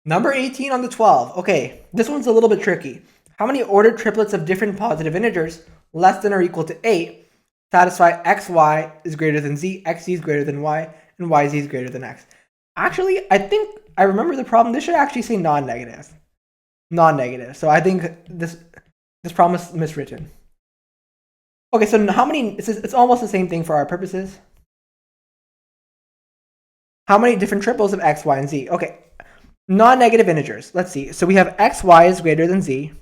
Number 18 on the 12. Okay, this one's a little bit tricky. How many ordered triplets of different positive integers less than or equal to 8 satisfy xy is greater than z, xz is greater than y, and yz is greater than x? Actually, I think I remember the problem. This should actually say non-negative. Non-negative. So I think this problem is miswritten. Okay, so how many, it's almost the same thing for our purposes. How many different triples of x, y, and z? Okay, non-negative integers. Let's see. So we have xy is greater than z,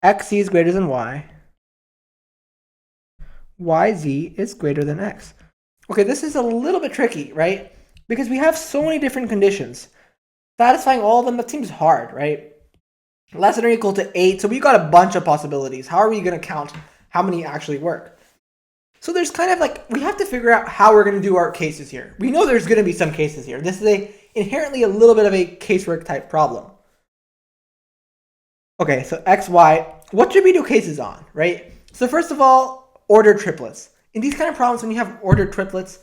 xz is greater than y, yz is greater than x. Okay, this is a little bit tricky, right? Because we have so many different conditions. Satisfying all of them, that seems hard, right? Less than or equal to 8, so we got a bunch of possibilities. How are we going to count how many actually work? So there's kind of like, we have to figure out how we're going to do our cases here. We know there's going to be some cases here. This is inherently a little bit of a casework type problem. Okay, so x, y, what should we do cases on, right? So first of all, ordered triplets. In these kind of problems, when you have ordered triplets,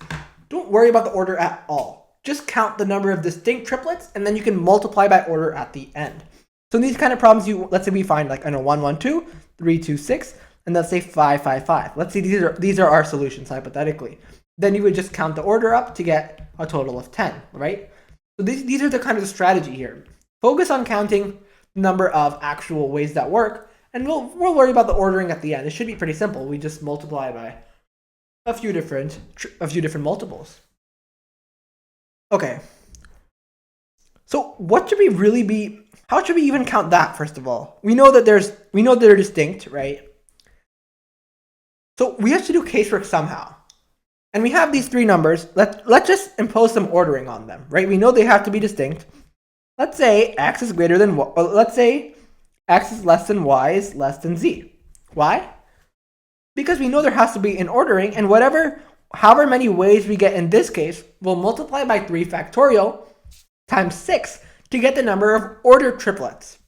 don't worry about the order at all. Just count the number of distinct triplets, and then you can multiply by order at the end. So in these kind of problems, let's say we find like, I know, 1, 1, 2, 3, 2, 6, and let's say 5, 5, 5. Let's say these are our solutions hypothetically. Then you would just count the order up to get a total of 10, right? So these are the kind of strategy here. Focus on counting the number of actual ways that work, and we'll worry about the ordering at the end. It should be pretty simple. We just multiply by a few different multiples. Okay. So what should we really be? How should we even count that? First of all, we know that they're distinct, right? So we have to do casework somehow. And we have these three numbers. Let's just impose some ordering on them, right? We know they have to be distinct. Let's say x is greater than y. Let's say x is less than y is less than z. Why? Because we know there has to be an ordering, and however many ways we get in this case, we'll multiply by 3 factorial times 6 to get the number of ordered triplets.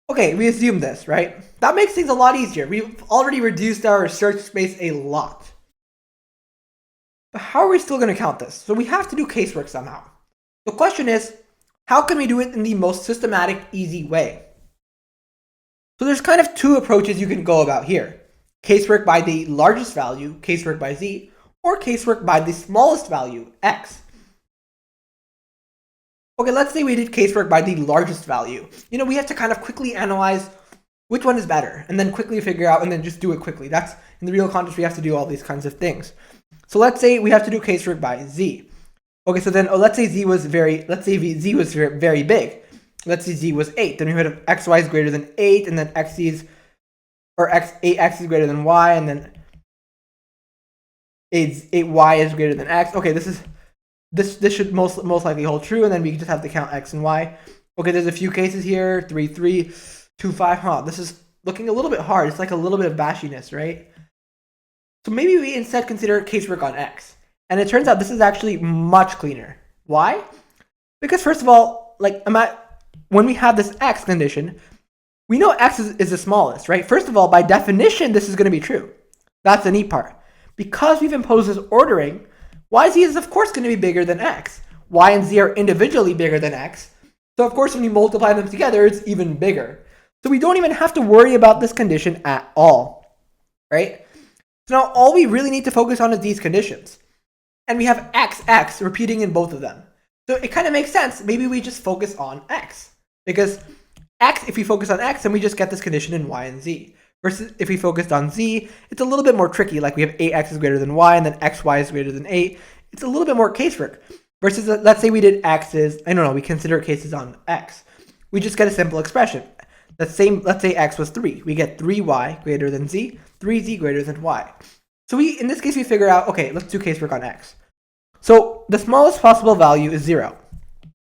Okay, we assume this, right? That makes things a lot easier. We've already reduced our search space a lot. But how are we still going to count this? So we have to do casework somehow. The question is, how can we do it in the most systematic, easy way? So there's kind of two approaches you can go about here. Casework by the largest value, casework by z, or casework by the smallest value, x. Okay, let's say we did casework by the largest value. We have to kind of quickly analyze which one is better, and then quickly figure out, and then just do it quickly. That's, in the real context, we have to do all these kinds of things. So let's say we have to do casework by z. Okay, so then let's say z was very big. Let's say z was 8. Then we would have xy is greater than 8, and then 8x is greater than y, and then 8y is greater than x. Okay, this should most likely hold true, and then we just have to count x and y. Okay, there's a few cases here, 3, 3, 2, 5. This is looking a little bit hard. It's like a little bit of bashiness, right? So maybe we instead consider casework on x. And it turns out this is actually much cleaner. Why? Because first of all, when we have this x condition, we know x is the smallest, right? First of all, by definition, this is going to be true. That's the neat part. Because we've imposed this ordering, yz is of course going to be bigger than x. Y and z are individually bigger than x. So of course, when you multiply them together, it's even bigger. So we don't even have to worry about this condition at all, right? So now all we really need to focus on is these conditions. And we have x repeating in both of them. So it kind of makes sense. Maybe we just focus on x. Because x, if we focus on x, then we just get this condition in y and z. Versus if we focused on z, it's a little bit more tricky. Like we have 8x is greater than y, and then xy is greater than 8. It's a little bit more casework. Versus, let's say we did we consider cases on x. We just get a simple expression. Let's say x was 3. We get 3y greater than z, 3z greater than y. So in this case, we figure out, okay, let's do casework on x. So the smallest possible value is 0.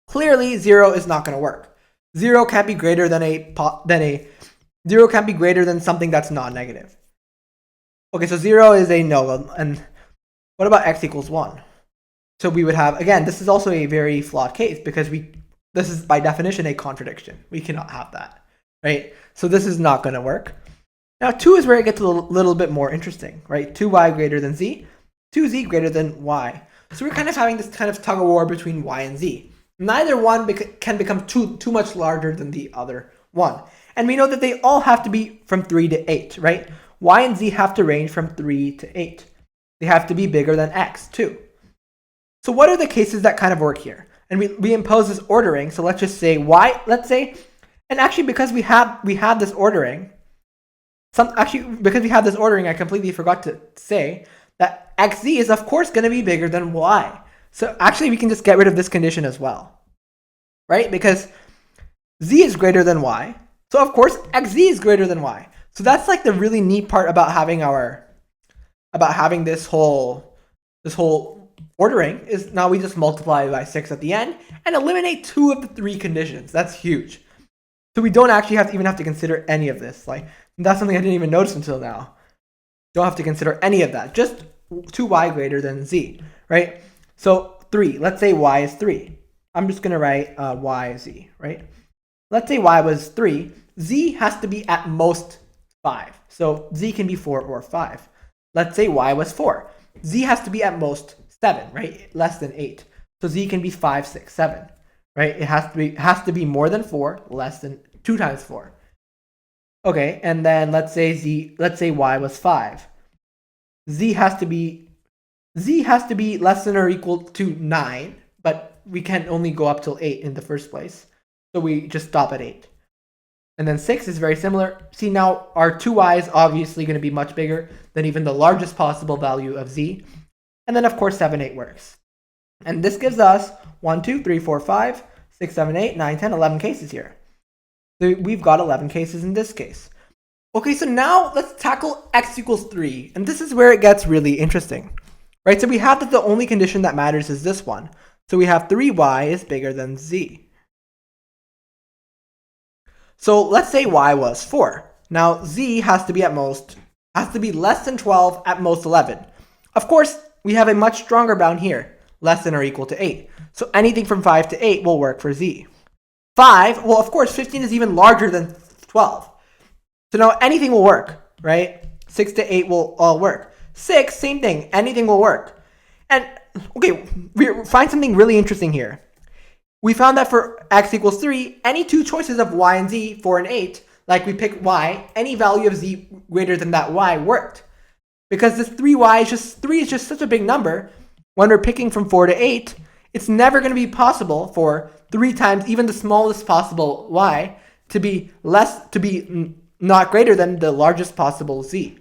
Clearly, 0 is not going to work. 0 can't be greater than 0 can't be greater than something that's non-negative. Okay, so 0 is a no. And what about x equals 1? So we would have, again, this is also a very flawed case because this is by definition a contradiction. We cannot have that, right? So this is not going to work. Now 2 is where it gets a little bit more interesting, right? 2y greater than z, 2z greater than y. So we're kind of having this kind of tug of war between y and z. neither one can become too much larger than the other one. And we know that they all have to be from 3 to 8, right? Y and Z have to range from 3 to 8. They have to be bigger than X too. So what are the cases that kind of work here? And we impose this ordering. So let's just say Y, let's say, and actually because we have this ordering, because we have this ordering, I completely forgot to say that XZ is of course going to be bigger than Y. So actually we can just get rid of this condition as well, right? Because Z is greater than Y. So of course XZ is greater than Y. So that's like the really neat part about having this whole ordering is now we just multiply by 6 at the end and eliminate 2 of the 3 conditions. That's huge. So we don't actually even have to consider any of this. Like that's something I didn't even notice until now. Don't have to consider any of that. Just 2y greater than z, right? So 3. Let's say y is 3. I'm just gonna write y z, right? Let's say y was 3. Z has to be at most 5. So z can be 4 or 5. Let's say y was 4. Z has to be at most 7, right? Less than 8. So z can be 5, 6, 7, right? It has to be more than 4, less than 2 times 4. Okay, and then let's say y was 5. Z has to be less than or equal to 9, but we can only go up till 8 in the first place. So we just stop at 8. And then 6 is very similar. See, now our 2y is obviously going to be much bigger than even the largest possible value of z. And then, of course, 7, 8 works. And this gives us 1, 2, 3, 4, 5, 6, 7, 8, 9, 10, 11 cases here. So we've got 11 cases in this case. Okay, so now let's tackle x equals 3. And this is where it gets really interesting. Right, so we have that the only condition that matters is this one. So we have 3y is bigger than z. So let's say y was 4. Now z has to be less than 12, at most 11. Of course, we have a much stronger bound here, less than or equal to 8. So anything from 5 to 8 will work for z. 5, well, of course, 15 is even larger than 12. So now anything will work, right? 6 to 8 will all work. 6, same thing, anything will work. And, okay, we find something really interesting here. We found that for x equals 3, any two choices of y and z, 4 and 8, like we pick y, any value of z greater than that y worked. Because this 3 is just such a big number, when we're picking from 4 to 8, it's never going to be possible for 3 times even the smallest possible y to be not greater than the largest possible z.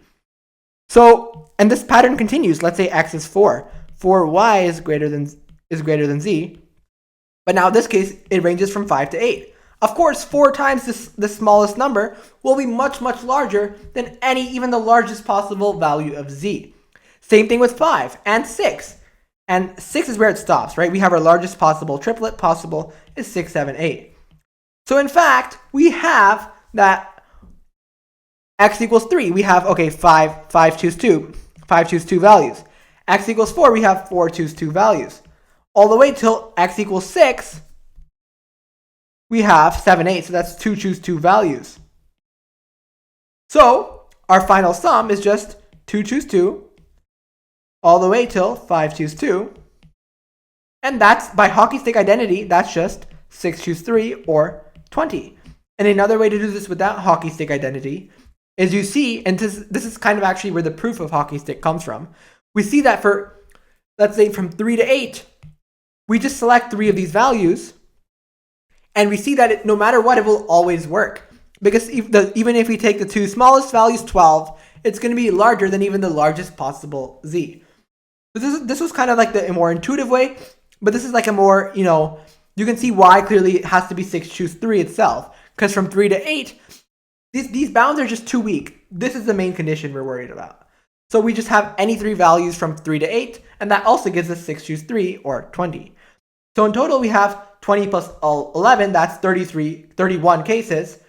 So, and this pattern continues. Let's say x is 4. 4y is greater than z. But now in this case, it ranges from 5 to 8. Of course, 4 times the smallest number will be much, much larger than even the largest possible value of z. Same thing with 5 and 6. And 6 is where it stops, right? We have our largest possible triplet possible is 6, 7, 8. So in fact, we have that x equals 3. We have, okay, 5 choose 2. 5 choose 2 values. X equals 4, we have 4 choose 2 values. All the way till x equals 6, we have 7, 8. So that's 2 choose 2 values. So our final sum is just 2 choose 2 all the way till 5 choose 2. And that's, by hockey stick identity, that's just 6 choose 3 or 20. And another way to do this without hockey stick identity is you see, and this is kind of actually where the proof of hockey stick comes from. We see that for, let's say, from 3 to 8, we just select 3 of these values, and we see that no matter what, it will always work. Because even if we take the 2 smallest values, 12, it's going to be larger than even the largest possible z. So this was kind of like the more intuitive way, but this is like a more, you can see why clearly it has to be 6 choose 3 itself. Because from 3 to 8, these bounds are just too weak. This is the main condition we're worried about. So we just have any 3 values from 3 to 8, and that also gives us 6 choose 3 or 20. So in total, we have 20 plus 11, that's 31 cases.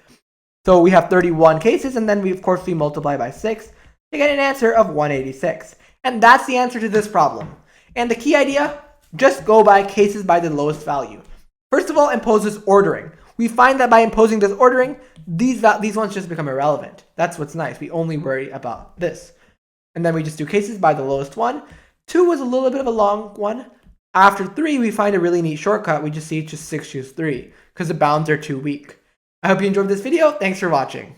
So we have 31 cases, and then of course we multiply by 6 to get an answer of 186. And that's the answer to this problem. And the key idea, just go by cases by the lowest value. First of all, impose this ordering. We find that by imposing this ordering, these ones just become irrelevant. That's what's nice. We only worry about this. And then we just do cases by the lowest one. 2 was a little bit of a long one. after 3, we find a really neat shortcut. We just see it's just 6 choose 3 because the bounds are too weak. I hope you enjoyed this video. Thanks for watching.